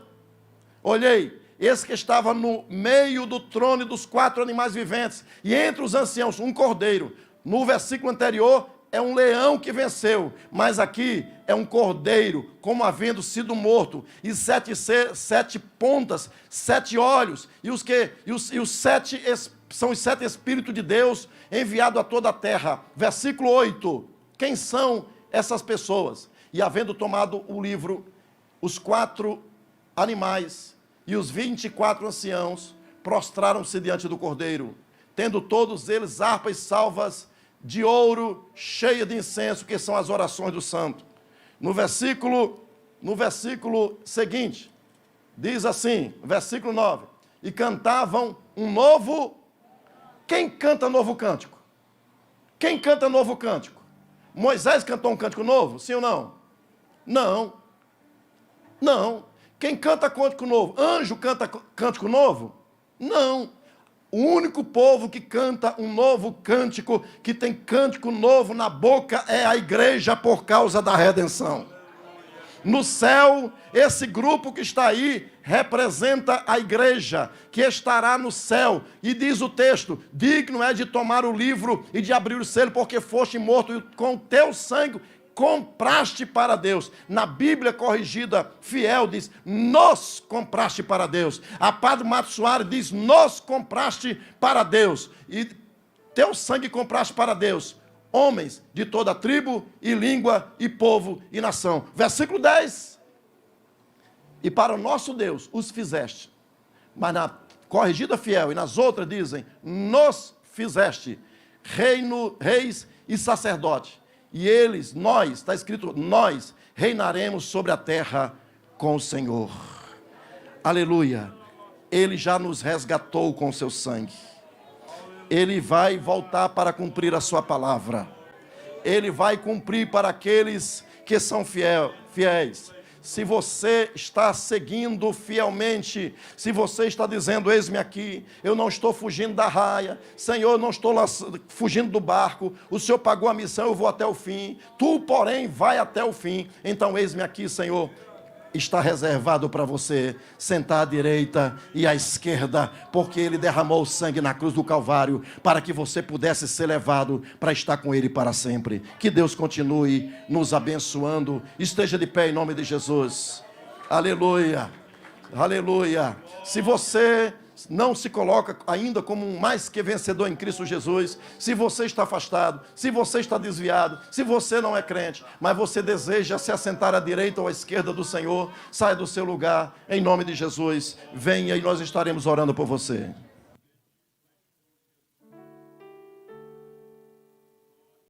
olhei, esse que estava no meio do trono e dos 4 animais viventes, e entre os anciãos um cordeiro. No versículo anterior é um leão que venceu, mas aqui é um cordeiro, como havendo sido morto, e 7 pontas, 7 olhos, e os 7 são os 7 Espíritos de Deus enviados a toda a terra. Versículo 8, quem são essas pessoas? E havendo tomado o livro, os 4 animais e os 24 anciãos prostraram-se diante do cordeiro, tendo todos eles harpas e salvas de ouro, cheia de incenso, que são as orações do santo. No versículo seguinte, diz assim, versículo 9, e cantavam um novo... Quem canta novo cântico? Quem canta novo cântico? Moisés cantou um cântico novo, sim ou não? Não. Não. Quem canta cântico novo? Anjo canta cântico novo? Não. O único povo que canta um novo cântico, que tem cântico novo na boca, é a igreja, por causa da redenção. No céu, esse grupo que está aí representa a igreja que estará no céu. E diz o texto: digno é de tomar o livro e de abrir o selo, porque foste morto e com teu sangue compraste para Deus. Na Bíblia corrigida fiel diz: nos compraste para Deus. A Padre Mato Soares diz: nos compraste para Deus. E teu sangue compraste para Deus homens de toda tribo e língua e povo e nação. Versículo 10. E para o nosso Deus os fizeste. Mas na corrigida fiel e nas outras dizem: nos fizeste reis e sacerdote. E eles, nós, está escrito, nós reinaremos sobre a terra com o Senhor. Aleluia. Ele já nos resgatou com o seu sangue. Ele vai voltar para cumprir a sua palavra. Ele vai cumprir para aqueles que são fiéis. Se você está seguindo fielmente, se você está dizendo: eis-me aqui, eu não estou fugindo da raia, Senhor, não estou fugindo do barco, o Senhor pagou a missão, eu vou até o fim, tu, porém, vai até o fim, então eis-me aqui, Senhor. Está reservado para você sentar à direita e à esquerda, porque Ele derramou o sangue na cruz do Calvário, para que você pudesse ser levado para estar com Ele para sempre. Que Deus continue nos abençoando. Esteja de pé em nome de Jesus. Aleluia, aleluia. Se você não se coloca ainda como um mais que vencedor em Cristo Jesus, se você está afastado, se você está desviado, se você não é crente, mas você deseja se assentar à direita ou à esquerda do Senhor, saia do seu lugar, em nome de Jesus, venha e nós estaremos orando por você.